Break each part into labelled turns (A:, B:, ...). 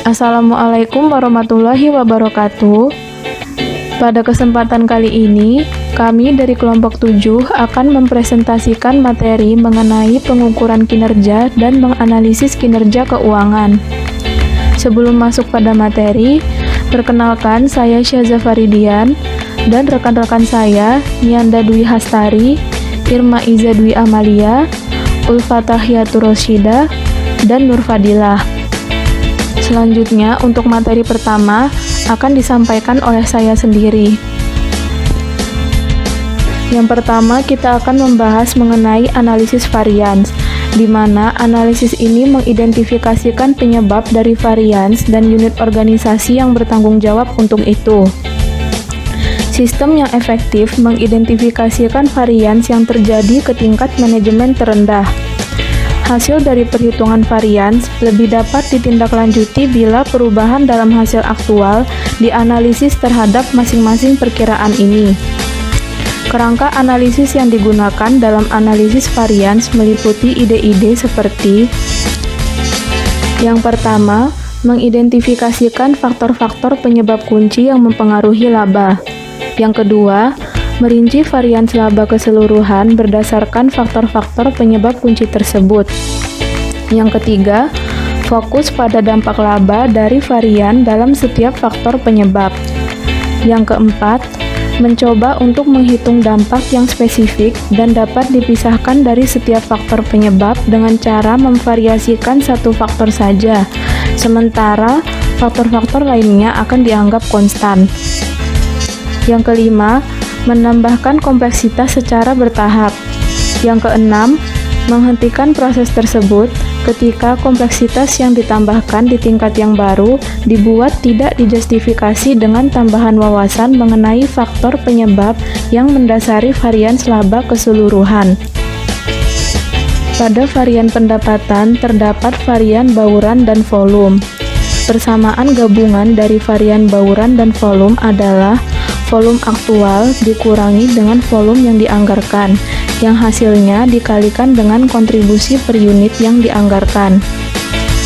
A: Assalamualaikum warahmatullahi wabarakatuh. Pada kesempatan kali ini, kami dari kelompok 7 akan mempresentasikan materi mengenai pengukuran kinerja dan menganalisis kinerja keuangan. Sebelum masuk pada materi, perkenalkan saya Syaza Faridian dan rekan-rekan saya Nianda Dwi Hastari, Irma Iza Dwi Amalia, Ulfatahyatur Rosyida, dan Nur Fadilah. Selanjutnya, untuk materi pertama akan disampaikan oleh saya sendiri. Yang pertama, kita akan membahas mengenai analisis varians, di mana analisis ini mengidentifikasikan penyebab dari varians dan unit organisasi yang bertanggung jawab untuk itu. Sistem yang efektif mengidentifikasikan varians yang terjadi ke tingkat manajemen terendah. Hasil dari perhitungan varians lebih dapat ditindaklanjuti bila perubahan dalam hasil aktual dianalisis terhadap masing-masing perkiraan ini. Kerangka analisis yang digunakan dalam analisis varians meliputi ide-ide seperti: yang pertama, mengidentifikasikan faktor-faktor penyebab kunci yang mempengaruhi laba. Yang kedua, merinci varians laba keseluruhan berdasarkan faktor-faktor penyebab kunci tersebut. Yang ketiga, fokus pada dampak laba dari varian dalam setiap faktor penyebab. Yang keempat, mencoba untuk menghitung dampak yang spesifik dan dapat dipisahkan dari setiap faktor penyebab dengan cara memvariasikan satu faktor saja, sementara faktor-faktor lainnya akan dianggap konstan. Yang kelima, menambahkan kompleksitas secara bertahap. Yang keenam, menghentikan proses tersebut ketika kompleksitas yang ditambahkan di tingkat yang baru dibuat tidak dijustifikasi dengan tambahan wawasan mengenai faktor penyebab yang mendasari varians laba keseluruhan. Pada varian pendapatan terdapat varian bauran dan volume. Persamaan gabungan dari varian bauran dan volume adalah volume aktual dikurangi dengan volume yang dianggarkan, yang hasilnya dikalikan dengan kontribusi per unit yang dianggarkan.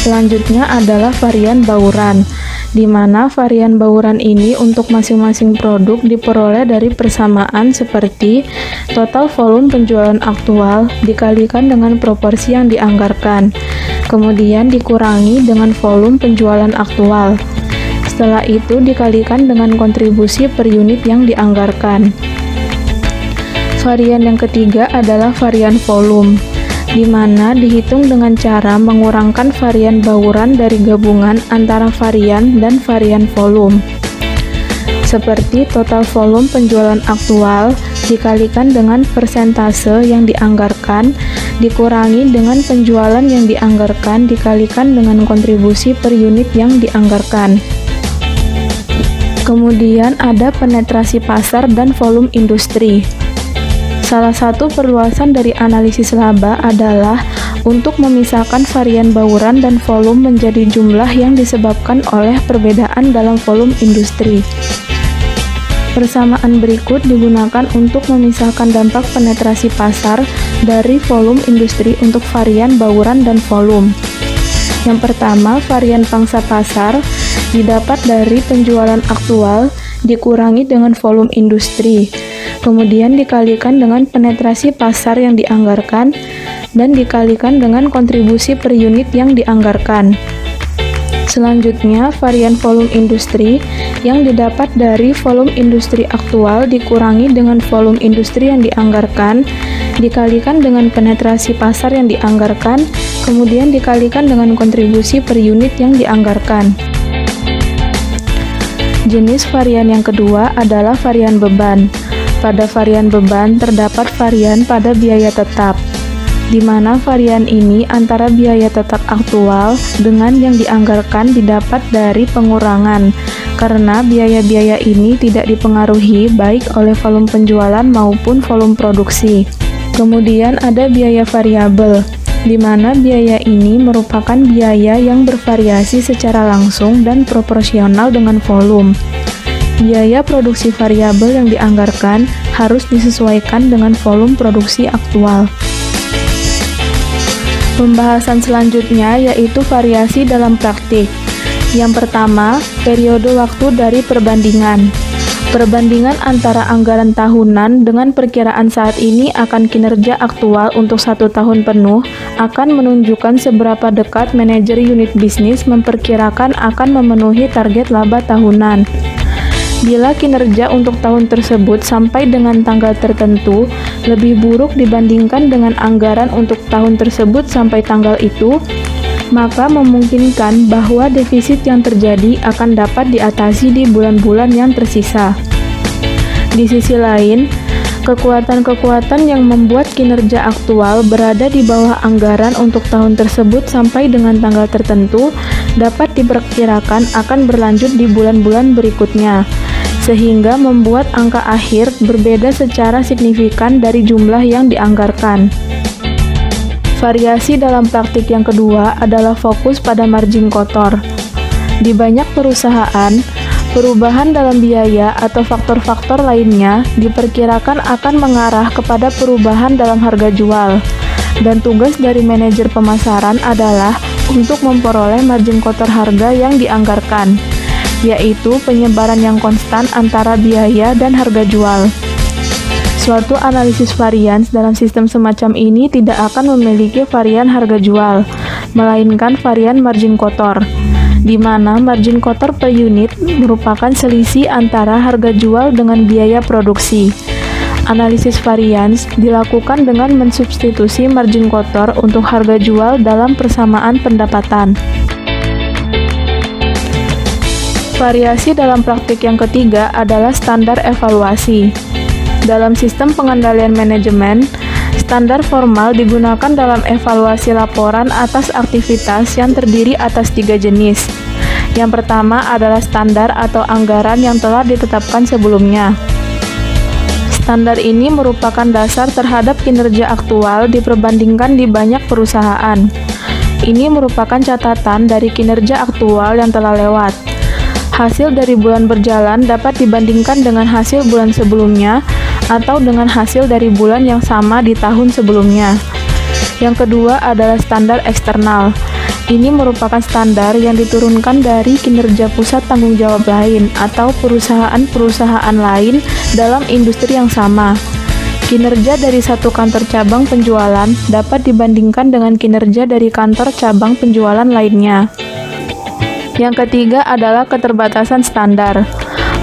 A: Selanjutnya adalah varian bauran, di mana varian bauran ini untuk masing-masing produk diperoleh dari persamaan seperti total volume penjualan aktual dikalikan dengan proporsi yang dianggarkan, kemudian dikurangi dengan volume penjualan aktual. Setelah itu dikalikan dengan kontribusi per unit yang dianggarkan. Varian yang ketiga adalah varian volume, di mana dihitung dengan cara mengurangkan varian bauran dari gabungan antara varian dan varian volume. Seperti total volume penjualan aktual dikalikan dengan persentase yang dianggarkan, dikurangi dengan penjualan yang dianggarkan dikalikan dengan kontribusi per unit yang dianggarkan. Kemudian ada penetrasi pasar dan volume industri. Salah satu perluasan dari analisis laba adalah untuk memisahkan varian bauran dan volume menjadi jumlah yang disebabkan oleh perbedaan dalam volume industri. Persamaan berikut digunakan untuk memisahkan dampak penetrasi pasar dari volume industri untuk varian bauran dan volume. Yang pertama, varian pangsa pasar didapat dari penjualan aktual dikurangi dengan volume industri, kemudian dikalikan dengan penetrasi pasar yang dianggarkan, dan dikalikan dengan kontribusi per unit yang dianggarkan. Selanjutnya, varian volume industri yang didapat dari volume industri aktual dikurangi dengan volume industri yang dianggarkan, dikalikan dengan penetrasi pasar yang dianggarkan, kemudian dikalikan dengan kontribusi per unit yang dianggarkan. Jenis varian yang kedua adalah varian beban. Pada varian beban terdapat varian pada biaya tetap, di mana varian ini antara biaya tetap aktual dengan yang dianggarkan didapat dari pengurangan, karena biaya-biaya ini tidak dipengaruhi baik oleh volume penjualan maupun volume produksi. Kemudian ada biaya variabel, di mana biaya ini merupakan biaya yang bervariasi secara langsung dan proporsional dengan volume. Biaya produksi variabel yang dianggarkan harus disesuaikan dengan volume produksi aktual. Pembahasan selanjutnya yaitu variasi dalam praktik, Yang pertama, periode waktu dari perbandingan. Perbandingan antara anggaran tahunan dengan perkiraan saat ini akan kinerja aktual untuk 1 tahun penuh akan menunjukkan seberapa dekat manajer unit bisnis memperkirakan akan memenuhi target laba tahunan. Bila kinerja untuk tahun tersebut sampai dengan tanggal tertentu lebih buruk dibandingkan dengan anggaran untuk tahun tersebut sampai tanggal itu, maka memungkinkan bahwa defisit yang terjadi akan dapat diatasi di bulan-bulan yang tersisa. Di sisi lain, kekuatan-kekuatan yang membuat kinerja aktual berada di bawah anggaran untuk tahun tersebut sampai dengan tanggal tertentu dapat diperkirakan akan berlanjut di bulan-bulan berikutnya, sehingga membuat angka akhir berbeda secara signifikan dari jumlah yang dianggarkan. Variasi dalam praktik yang kedua adalah fokus pada margin kotor. Di banyak perusahaan, perubahan dalam biaya atau faktor-faktor lainnya diperkirakan akan mengarah kepada perubahan dalam harga jual, dan tugas dari manajer pemasaran adalah untuk memperoleh margin kotor harga yang dianggarkan, yaitu penyebaran yang konstan antara biaya dan harga jual. Suatu analisis varians dalam sistem semacam ini tidak akan memiliki varian harga jual, melainkan varian margin kotor, di mana margin kotor per unit merupakan selisih antara harga jual dengan biaya produksi. Analisis varians dilakukan dengan mensubstitusi margin kotor untuk harga jual dalam persamaan pendapatan. Variasi dalam praktik yang ketiga adalah standar evaluasi. Dalam sistem pengendalian manajemen, standar formal digunakan dalam evaluasi laporan atas aktivitas yang terdiri atas 3 jenis. Yang pertama adalah standar atau anggaran yang telah ditetapkan sebelumnya. Standar ini merupakan dasar terhadap kinerja aktual diperbandingkan di banyak perusahaan. Ini merupakan catatan dari kinerja aktual yang telah lewat. Hasil dari bulan berjalan dapat dibandingkan dengan hasil bulan sebelumnya atau dengan hasil dari bulan yang sama di tahun sebelumnya. Yang kedua adalah standar eksternal. Ini merupakan standar yang diturunkan dari kinerja pusat tanggung jawab lain atau perusahaan-perusahaan lain dalam industri yang sama. Kinerja dari satu kantor cabang penjualan dapat dibandingkan dengan kinerja dari kantor cabang penjualan lainnya. Yang ketiga adalah keterbatasan standar.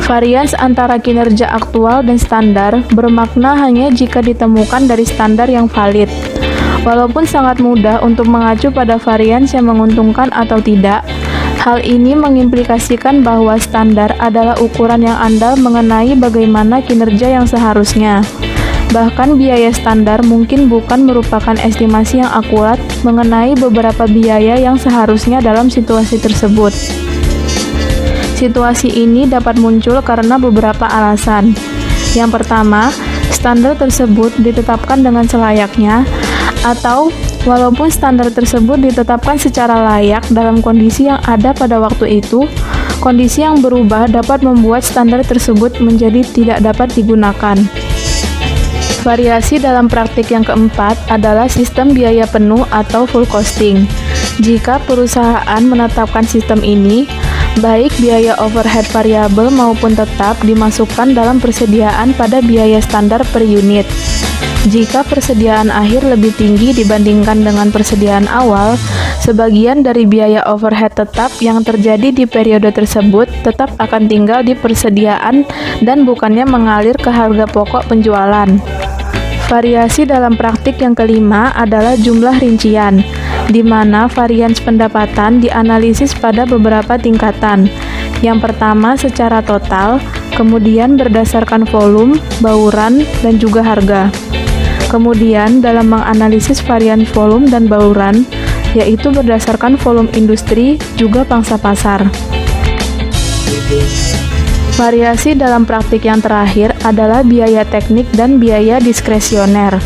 A: Varians antara kinerja aktual dan standar bermakna hanya jika ditemukan dari standar yang valid. Walaupun sangat mudah untuk mengacu pada varians yang menguntungkan atau tidak, hal ini mengimplikasikan bahwa standar adalah ukuran yang andal mengenai bagaimana kinerja yang seharusnya. Bahkan biaya standar mungkin bukan merupakan estimasi yang akurat mengenai beberapa biaya yang seharusnya dalam situasi tersebut. Situasi ini dapat muncul karena beberapa alasan. Yang pertama, standar tersebut ditetapkan dengan selayaknya, atau walaupun standar tersebut ditetapkan secara layak dalam kondisi yang ada pada waktu itu, kondisi yang berubah dapat membuat standar tersebut menjadi tidak dapat digunakan. Variasi dalam praktik yang keempat adalah sistem biaya penuh atau full costing. Jika perusahaan menetapkan sistem ini, baik biaya overhead variabel maupun tetap dimasukkan dalam persediaan pada biaya standar per unit. Jika persediaan akhir lebih tinggi dibandingkan dengan persediaan awal, sebagian dari biaya overhead tetap yang terjadi di periode tersebut tetap akan tinggal di persediaan dan bukannya mengalir ke harga pokok penjualan. Variasi dalam praktik yang kelima adalah jumlah rincian, di mana varians pendapatan dianalisis pada beberapa tingkatan. Yang pertama secara total, kemudian berdasarkan volume, bauran, dan juga harga. Kemudian dalam menganalisis varian volume dan bauran, yaitu berdasarkan volume industri juga pangsa pasar. Variasi dalam praktik yang terakhir adalah biaya teknik dan biaya diskresioner.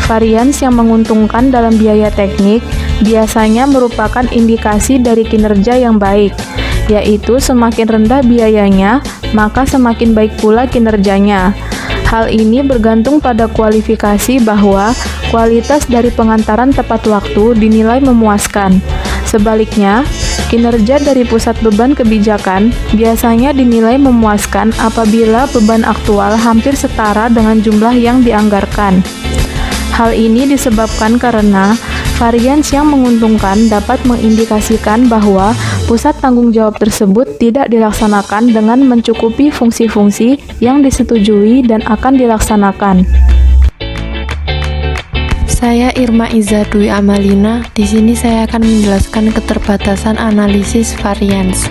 A: Varians yang menguntungkan dalam biaya teknik biasanya merupakan indikasi dari kinerja yang baik, yaitu semakin rendah biayanya, maka semakin baik pula kinerjanya. Hal ini bergantung pada kualifikasi bahwa kualitas dari pengantaran tepat waktu dinilai memuaskan. Sebaliknya, Kinerja dari pusat beban kebijakan biasanya dinilai memuaskan apabila beban aktual hampir setara dengan jumlah yang dianggarkan. Hal ini disebabkan karena varians yang menguntungkan dapat mengindikasikan bahwa pusat tanggung jawab tersebut tidak dilaksanakan dengan mencukupi fungsi-fungsi yang disetujui dan akan dilaksanakan.
B: Saya Irma Iza Dwi Amalina. Di sini saya akan menjelaskan keterbatasan analisis varians.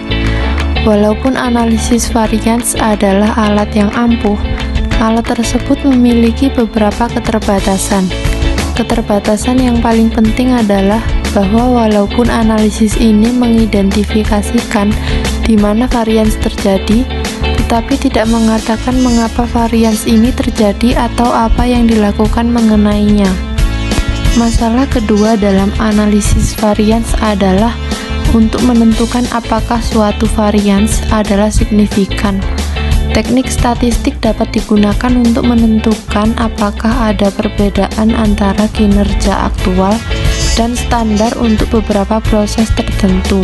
B: Walaupun analisis varians adalah alat yang ampuh, alat tersebut memiliki beberapa keterbatasan. Keterbatasan yang paling penting adalah bahwa walaupun analisis ini mengidentifikasikan di mana varians terjadi, tetapi tidak mengatakan mengapa varians ini terjadi atau apa yang dilakukan mengenainya. Masalah kedua dalam analisis varians adalah untuk menentukan apakah suatu varians adalah signifikan. Teknik statistik dapat digunakan untuk menentukan apakah ada perbedaan antara kinerja aktual dan standar untuk beberapa proses tertentu.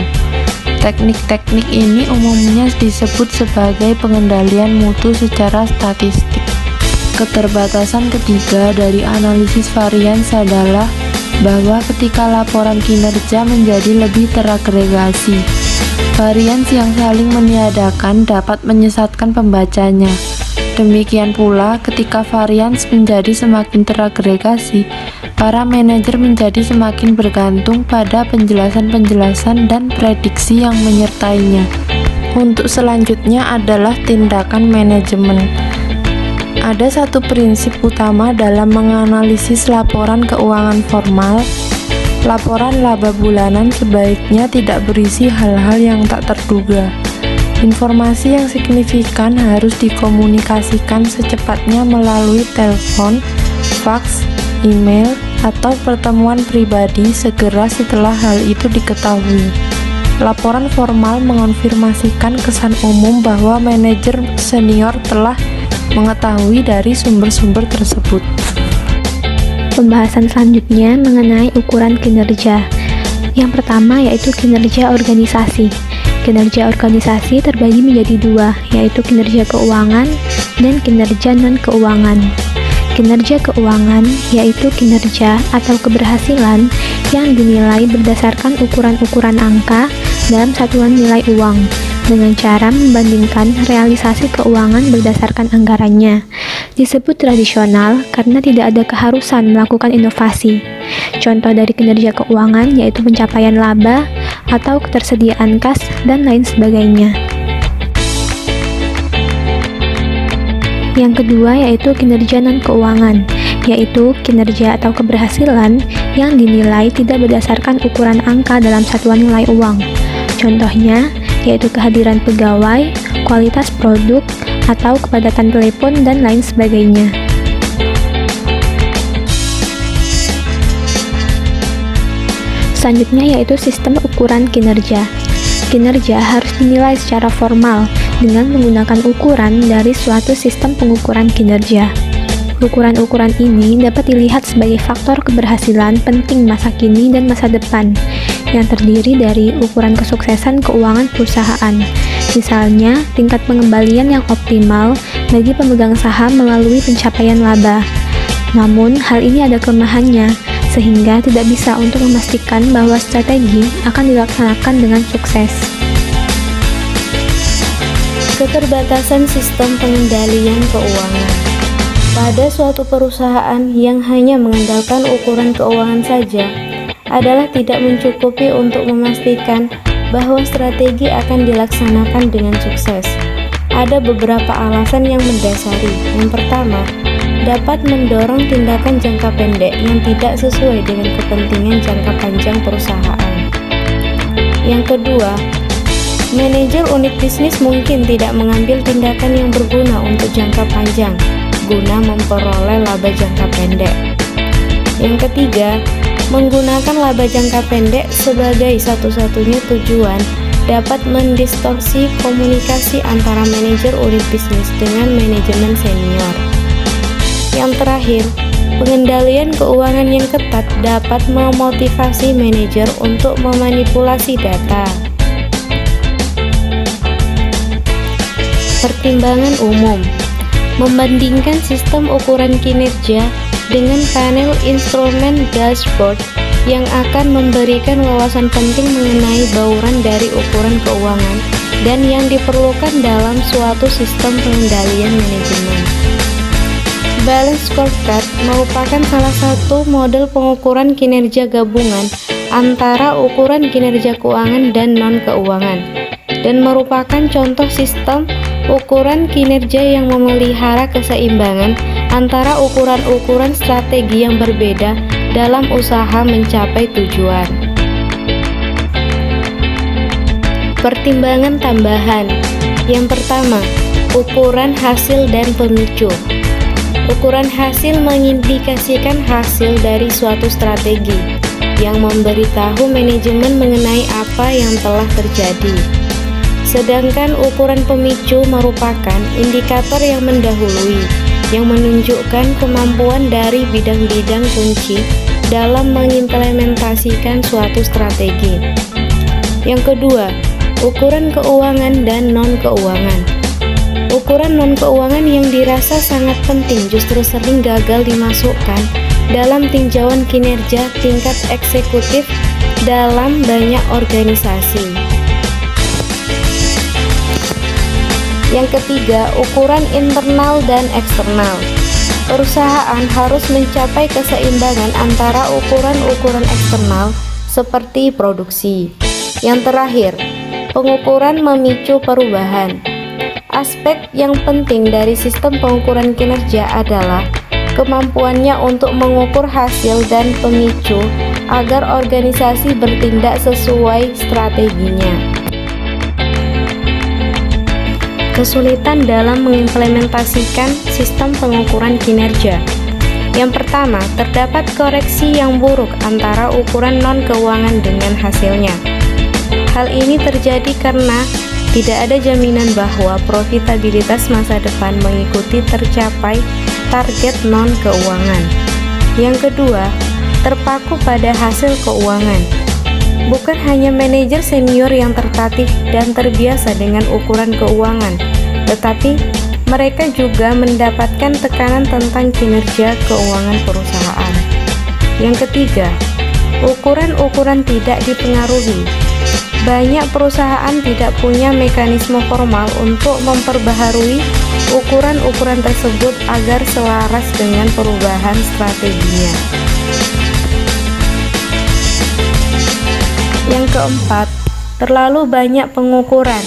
B: Teknik-teknik ini umumnya disebut sebagai pengendalian mutu secara statistik. Keterbatasan ketiga dari analisis varians adalah bahwa ketika laporan kinerja menjadi lebih teragregasi, varians yang saling meniadakan dapat menyesatkan pembacanya. Demikian pula, ketika varians menjadi semakin teragregasi, para manajer menjadi semakin bergantung pada penjelasan-penjelasan dan prediksi yang menyertainya. Untuk selanjutnya adalah tindakan manajemen. Ada satu prinsip utama dalam menganalisis laporan keuangan formal. Laporan laba bulanan sebaiknya tidak berisi hal-hal yang tak terduga. Informasi yang signifikan harus dikomunikasikan secepatnya melalui telepon, fax, email, atau pertemuan pribadi segera setelah hal itu diketahui. Laporan formal mengonfirmasikan kesan umum bahwa manajer senior telah mengetahui dari sumber-sumber tersebut.
C: Pembahasan selanjutnya mengenai ukuran kinerja. Yang pertama yaitu kinerja organisasi. Kinerja organisasi terbagi menjadi dua, yaitu kinerja keuangan dan kinerja non-keuangan. Kinerja keuangan yaitu kinerja atau keberhasilan yang dinilai berdasarkan ukuran-ukuran angka dalam satuan nilai uang, dengan cara membandingkan realisasi keuangan berdasarkan anggarannya. Disebut tradisional karena tidak ada keharusan melakukan inovasi. Contoh dari kinerja keuangan yaitu pencapaian laba atau ketersediaan kas dan lain sebagainya. Yang kedua yaitu kinerja non-keuangan, yaitu kinerja atau keberhasilan yang dinilai tidak berdasarkan ukuran angka dalam satuan nilai uang. Contohnya yaitu kehadiran pegawai, kualitas produk, atau kepadatan telepon, dan lain sebagainya. Selanjutnya yaitu sistem ukuran kinerja. Kinerja harus dinilai secara formal dengan menggunakan ukuran dari suatu sistem pengukuran kinerja. Ukuran-ukuran ini dapat dilihat sebagai faktor keberhasilan penting masa kini dan masa depan, yang terdiri dari ukuran kesuksesan keuangan perusahaan, misalnya tingkat pengembalian yang optimal bagi pemegang saham melalui pencapaian laba. Namun, hal ini ada kelemahannya, sehingga tidak bisa untuk memastikan bahwa strategi akan dilaksanakan dengan sukses.
D: Keterbatasan sistem pengendalian keuangan. Pada suatu perusahaan yang hanya mengandalkan ukuran keuangan saja, adalah tidak mencukupi untuk memastikan bahwa strategi akan dilaksanakan dengan sukses. Ada beberapa alasan yang mendasari. Yang pertama, dapat mendorong tindakan jangka pendek yang tidak sesuai dengan kepentingan jangka panjang perusahaan. Yang kedua, manajer unit bisnis mungkin tidak mengambil tindakan yang berguna untuk jangka panjang guna memperoleh laba jangka pendek. Yang ketiga, menggunakan laba jangka pendek sebagai satu-satunya tujuan dapat mendistorsi komunikasi antara manajer unit bisnis dengan manajemen senior. Yang terakhir, pengendalian keuangan yang ketat dapat memotivasi manajer untuk memanipulasi data, pertimbangan umum. Membandingkan sistem ukuran kinerja dengan panel instrumen dashboard yang akan memberikan wawasan penting mengenai bauran dari ukuran keuangan dan yang diperlukan dalam suatu sistem pengendalian manajemen. Balance Scorecard merupakan salah satu model pengukuran kinerja gabungan antara ukuran kinerja keuangan dan non-keuangan, dan merupakan contoh sistem ukuran kinerja yang memelihara keseimbangan antara ukuran-ukuran strategi yang berbeda dalam usaha mencapai tujuan. Pertimbangan tambahan. Yang pertama, ukuran hasil dan pemicu. Ukuran hasil mengindikasikan hasil dari suatu strategi yang memberitahu manajemen mengenai apa yang telah terjadi. Sedangkan ukuran pemicu merupakan indikator yang mendahului, yang menunjukkan kemampuan dari bidang-bidang kunci dalam mengimplementasikan suatu strategi. Yang kedua, ukuran keuangan dan non-keuangan. Ukuran non-keuangan yang dirasa sangat penting justru sering gagal dimasukkan dalam tinjauan kinerja tingkat eksekutif dalam banyak organisasi. Yang ketiga, ukuran internal dan eksternal. Perusahaan harus mencapai keseimbangan antara ukuran-ukuran eksternal seperti produksi. Yang terakhir, pengukuran memicu perubahan. Aspek yang penting dari sistem pengukuran kinerja adalah kemampuannya untuk mengukur hasil dan pemicu agar organisasi bertindak sesuai strateginya. Kesulitan dalam mengimplementasikan sistem pengukuran kinerja. Yang pertama, terdapat koreksi yang buruk antara ukuran non-keuangan dengan hasilnya. Hal ini terjadi karena tidak ada jaminan bahwa profitabilitas masa depan mengikuti tercapai target non-keuangan. Yang kedua, terpaku pada hasil keuangan. Bukan hanya manajer senior yang tertatih dan terbiasa dengan ukuran keuangan, tetapi mereka juga mendapatkan tekanan tentang kinerja keuangan perusahaan. Yang ketiga, ukuran-ukuran tidak dipengaruhi. Banyak perusahaan tidak punya mekanisme formal untuk memperbaharui ukuran-ukuran tersebut agar selaras dengan perubahan strateginya. Yang keempat, terlalu banyak pengukuran.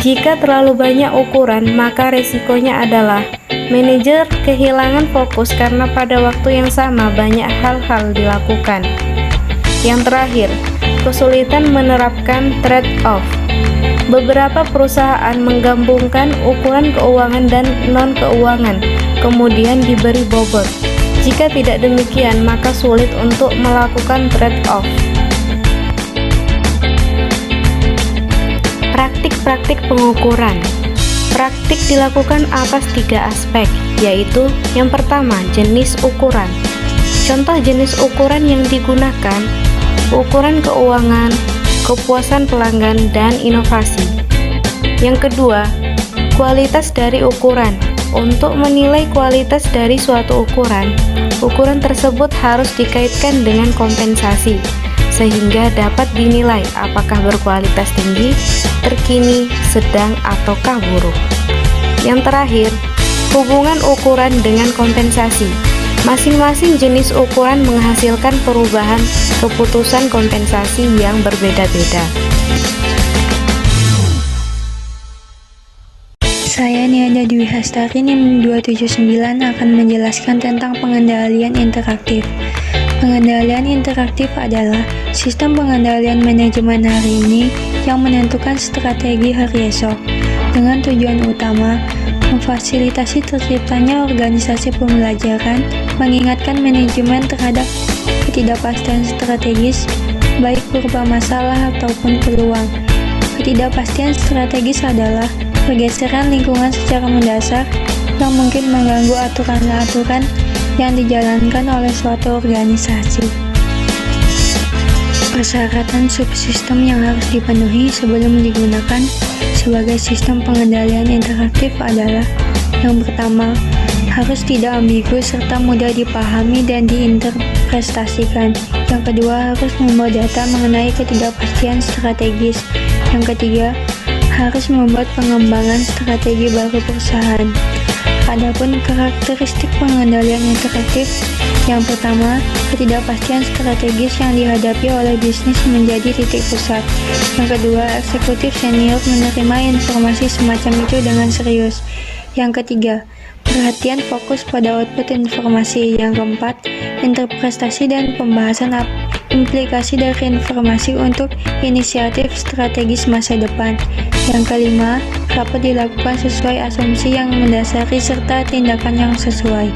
D: Jika terlalu banyak ukuran, maka resikonya adalah manajer kehilangan fokus karena pada waktu yang sama banyak hal-hal dilakukan. Yang terakhir, kesulitan menerapkan trade-off. Beberapa perusahaan menggabungkan ukuran keuangan dan non-keuangan, kemudian diberi bobot. Jika tidak demikian, maka sulit untuk melakukan trade-off. Praktik-praktik pengukuran. Praktik dilakukan atas 3 aspek, yaitu yang pertama, jenis ukuran. Contoh jenis ukuran yang digunakan: ukuran keuangan, kepuasan pelanggan, dan inovasi. Yang kedua, kualitas dari ukuran. Untuk menilai kualitas dari suatu ukuran, ukuran tersebut harus dikaitkan dengan kompensasi, sehingga dapat dinilai apakah berkualitas tinggi, terkini, sedang, ataukah buruk. Yang terakhir, hubungan ukuran dengan kompensasi. Masing-masing jenis ukuran menghasilkan perubahan keputusan kompensasi yang berbeda-beda.
E: Saya Niada Dwi Hastari NIM 279 akan menjelaskan tentang pengendalian interaktif. Pengendalian interaktif adalah sistem pengendalian manajemen hari ini yang menentukan strategi hari esok, dengan tujuan utama memfasilitasi terciptanya organisasi pembelajaran, mengingatkan manajemen terhadap ketidakpastian strategis, baik berupa masalah ataupun peluang. Ketidakpastian strategis adalah pergeseran lingkungan secara mendasar yang mungkin mengganggu aturan-aturan yang dijalankan oleh suatu organisasi. Persyaratan subsistem yang harus dipenuhi sebelum digunakan sebagai sistem pengendalian interaktif adalah: yang pertama, harus tidak ambigu serta mudah dipahami dan diinterpretasikan. Yang kedua, harus membawa data mengenai ketidakpastian strategis. Yang ketiga, harus membuat pengembangan strategi baru perusahaan. Adapun karakteristik pengendalian interaktif, yang pertama, ketidakpastian strategis yang dihadapi oleh bisnis menjadi titik pusat. Yang kedua, eksekutif senior menerima informasi semacam itu dengan serius. Yang ketiga, perhatian fokus pada output informasi. Yang keempat, interpretasi dan pembahasan implikasi dari informasi untuk inisiatif strategis masa depan. Yang kelima, rapat dilakukan sesuai asumsi yang mendasari serta tindakan yang sesuai.